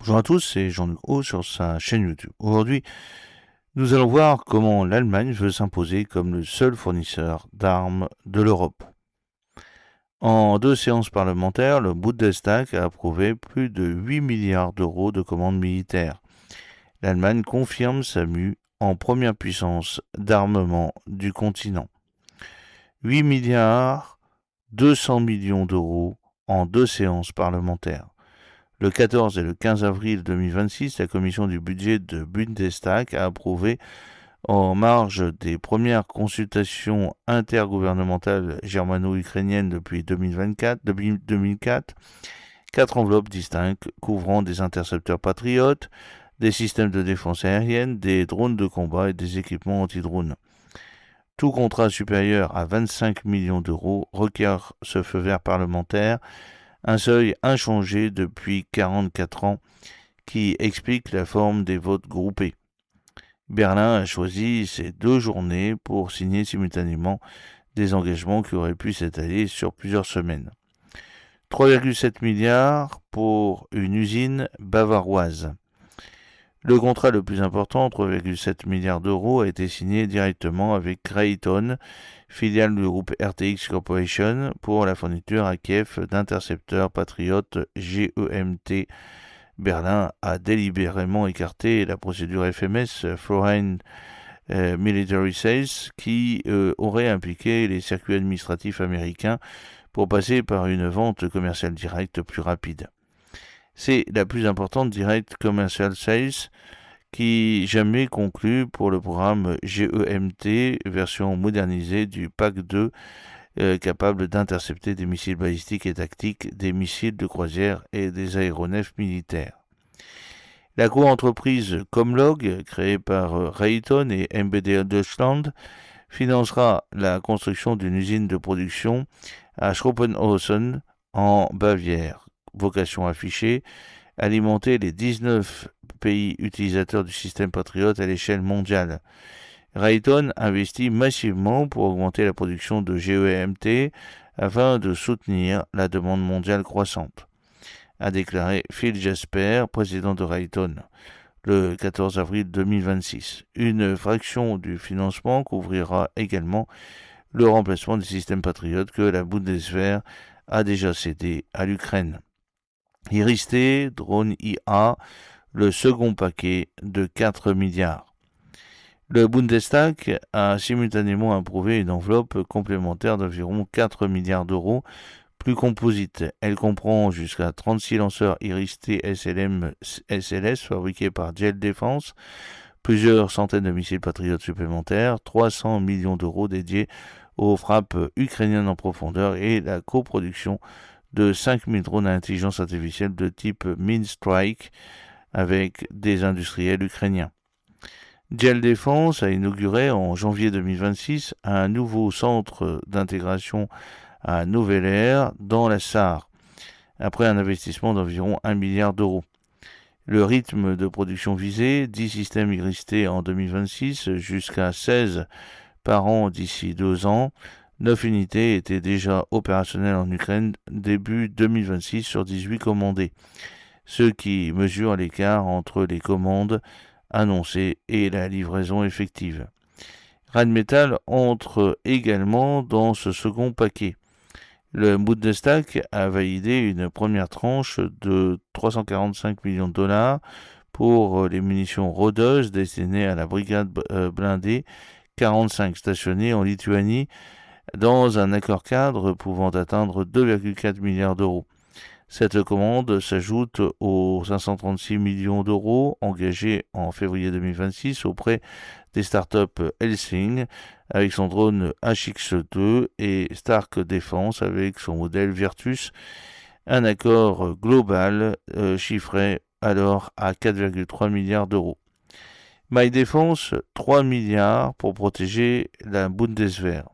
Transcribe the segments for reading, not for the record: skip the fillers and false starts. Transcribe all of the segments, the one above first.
Bonjour à tous, c'est Jean-Luc Haut sur sa chaîne YouTube. Aujourd'hui, nous allons voir comment l'Allemagne veut s'imposer comme le seul fournisseur d'armes de l'Europe. En 2 séances parlementaires, le Bundestag a approuvé plus de 8 milliards d'euros de commandes militaires. L'Allemagne confirme sa mue en première puissance d'armement du continent. 8 milliards 200 millions d'euros en 2 séances parlementaires. Le 14 et le 15 avril 2026, la commission du budget de Bundestag a approuvé, en marge des premières consultations intergouvernementales germano-ukrainiennes depuis 2004, 4 enveloppes distinctes couvrant des intercepteurs patriotes, des systèmes de défense aérienne, des drones de combat et des équipements anti-drones. Tout contrat supérieur à 25 millions d'euros requiert ce feu vert parlementaire, un seuil inchangé depuis 44 ans qui explique la forme des votes groupés. Berlin a choisi ces 2 journées pour signer simultanément des engagements qui auraient pu s'étaler sur plusieurs semaines. 3,7 milliards pour une usine bavaroise. Le contrat le plus important, 3,7 milliards d'euros, a été signé directement avec Raytheon, filiale du groupe RTX Corporation, pour la fourniture à Kiev d'intercepteurs patriotes GEMT. Berlin a délibérément écarté la procédure FMS, Foreign Military Sales, qui aurait impliqué les circuits administratifs américains pour passer par une vente commerciale directe plus rapide. C'est la plus importante Direct Commercial Sales qui jamais conclue pour le programme GEMT, version modernisée du PAC-2, capable d'intercepter des missiles balistiques et tactiques, des missiles de croisière et des aéronefs militaires. La co-entreprise Comlog, créée par Raytheon et MBDA Deutschland, financera la construction d'une usine de production à Schroppenhausen, en Bavière. Vocation affichée, alimenter les 19 pays utilisateurs du système Patriot à l'échelle mondiale. Raytheon investit massivement pour augmenter la production de GEMT afin de soutenir la demande mondiale croissante, a déclaré Phil Jasper, président de Raytheon, le 14 avril 2026. Une fraction du financement couvrira également le remplacement des systèmes patriotes que la Bundeswehr a déjà cédé à l'Ukraine. Iris-T, drone IA, le second paquet de 4 milliards. Le Bundestag a simultanément approuvé une enveloppe complémentaire d'environ 4 milliards d'euros, plus composite. Elle comprend jusqu'à 36 lanceurs Iris-T SLM SLS fabriqués par JEL Défense, plusieurs centaines de missiles patriotes supplémentaires, 300 millions d'euros dédiés aux frappes ukrainiennes en profondeur et la coproduction de 5000 drones à intelligence artificielle de type Minstrike avec des industriels ukrainiens. JEL Défense a inauguré en janvier 2026 un nouveau centre d'intégration à Nouvelle-Air dans la Sarre, après un investissement d'environ 1 milliard d'euros. Le rythme de production visé, 10 systèmes Iris-T en 2026, jusqu'à 16 par an d'ici 2 ans. 9 unités étaient déjà opérationnelles en Ukraine début 2026 sur 18 commandées, ce qui mesure l'écart entre les commandes annoncées et la livraison effective. Rheinmetall entre également dans ce second paquet. Le Bundestag a validé une première tranche de 345 millions de dollars pour les munitions rôdeuses destinées à la brigade blindée 45 stationnée en Lituanie dans un accord cadre pouvant atteindre 2,4 milliards d'euros. Cette commande s'ajoute aux 536 millions d'euros engagés en février 2026 auprès des startups Helsing avec son drone HX2 et Stark Défense avec son modèle Virtus. Un accord global chiffré alors à 4,3 milliards d'euros. MyDéfense, 3 milliards pour protéger la Bundeswehr.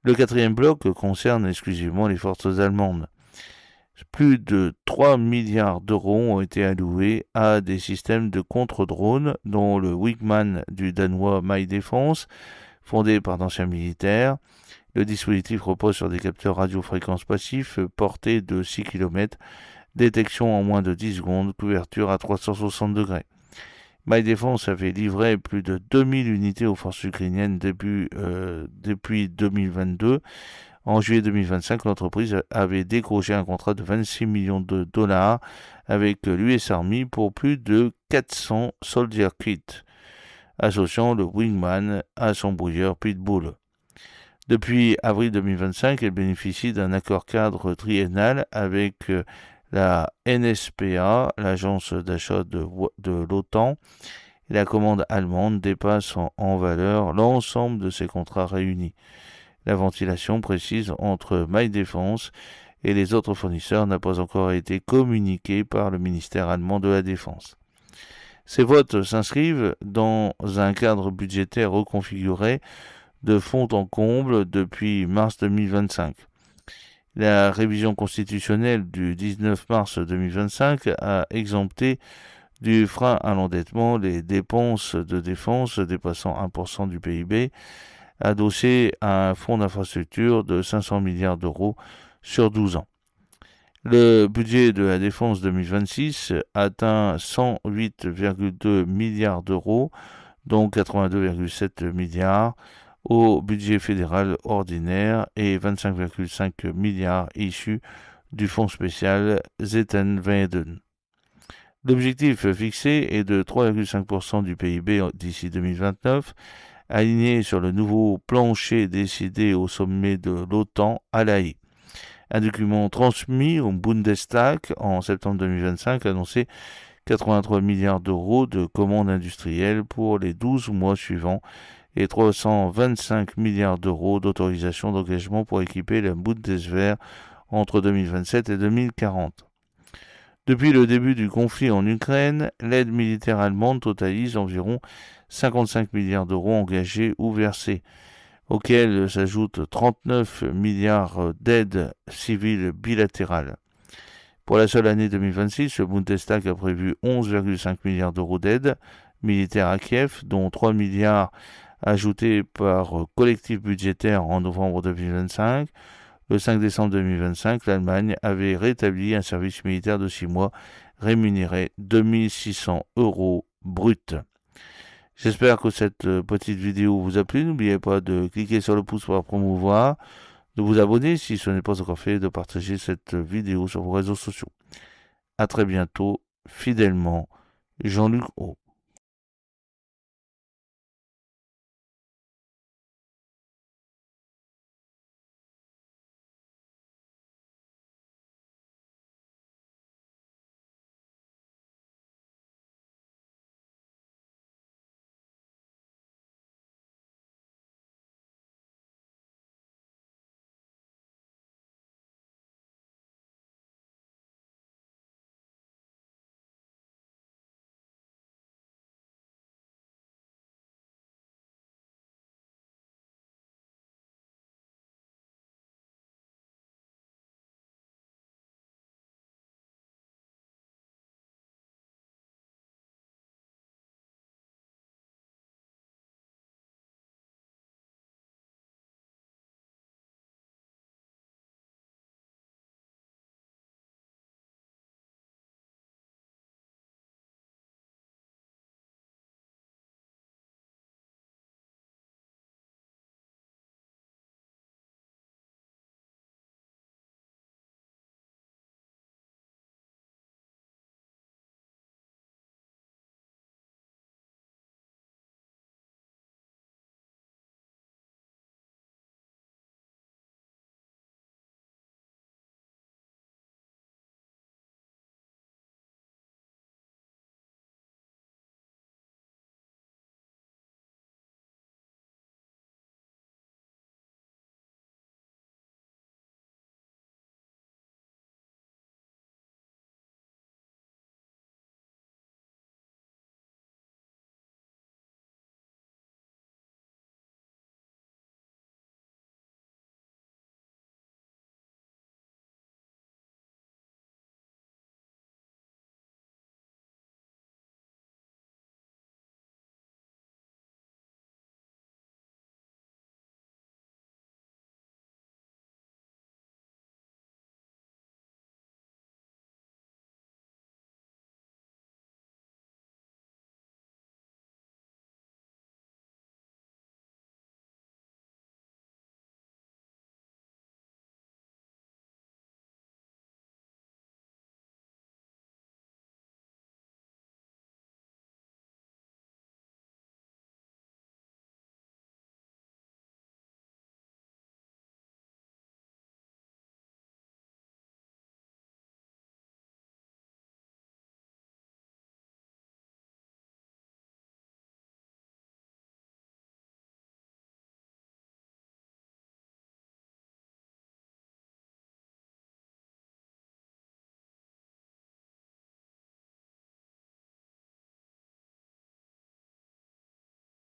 Le quatrième bloc concerne exclusivement les forces allemandes. Plus de 3 milliards d'euros ont été alloués à des systèmes de contre-drones, dont le Wingman du danois MyDéfense, fondé par d'anciens militaires. Le dispositif repose sur des capteurs radiofréquences passifs portés de 6 km détection en moins de 10 secondes, couverture à 360 degrés. MyDéfense avait livré plus de 2000 unités aux forces ukrainiennes depuis 2022. En juillet 2025, l'entreprise avait décroché un contrat de 26 millions de dollars avec l'US Army pour plus de 400 soldier kits, associant le Wingman à son brouilleur Pitbull. Depuis avril 2025, elle bénéficie d'un accord cadre triennal avec la NSPA, l'agence d'achat de l'OTAN. La commande allemande dépasse en valeur l'ensemble de ces contrats réunis. La ventilation précise entre MyDéfense et les autres fournisseurs n'a pas encore été communiquée par le ministère allemand de la Défense. Ces votes s'inscrivent dans un cadre budgétaire reconfiguré de fond en comble depuis mars 2025. La révision constitutionnelle du 19 mars 2025 a exempté du frein à l'endettement les dépenses de défense dépassant 1% du PIB, adossé à un fonds d'infrastructure de 500 milliards d'euros sur 12 ans. Le budget de la défense 2026 atteint 108,2 milliards d'euros, dont 82,7 milliards au budget fédéral ordinaire et 25,5 milliards issus du fonds spécial Zetenwenden. L'objectif fixé est de 3,5% du PIB d'ici 2029, aligné sur le nouveau plancher décidé au sommet de l'OTAN à La Haye. Un document transmis au Bundestag en septembre 2025 annonçait 83 milliards d'euros de commandes industrielles pour les 12 mois suivants et 325 milliards d'euros d'autorisation d'engagement pour équiper la Bundeswehr entre 2027 et 2040. Depuis le début du conflit en Ukraine, l'aide militaire allemande totalise environ 55 milliards d'euros engagés ou versés, auxquels s'ajoutent 39 milliards d'aides civiles bilatérales. Pour la seule année 2026, le Bundestag a prévu 11,5 milliards d'euros d'aide militaire à Kiev, dont 3 milliards ajoutés par collectif budgétaire en novembre 2025. Le 5 décembre 2025, l'Allemagne avait rétabli un service militaire de 6 mois rémunéré 2600 euros brut. J'espère que cette petite vidéo vous a plu. N'oubliez pas de cliquer sur le pouce pour la promouvoir, de vous abonner si ce n'est pas encore fait, de partager cette vidéo sur vos réseaux sociaux. À très bientôt, fidèlement, Jean-Luc O.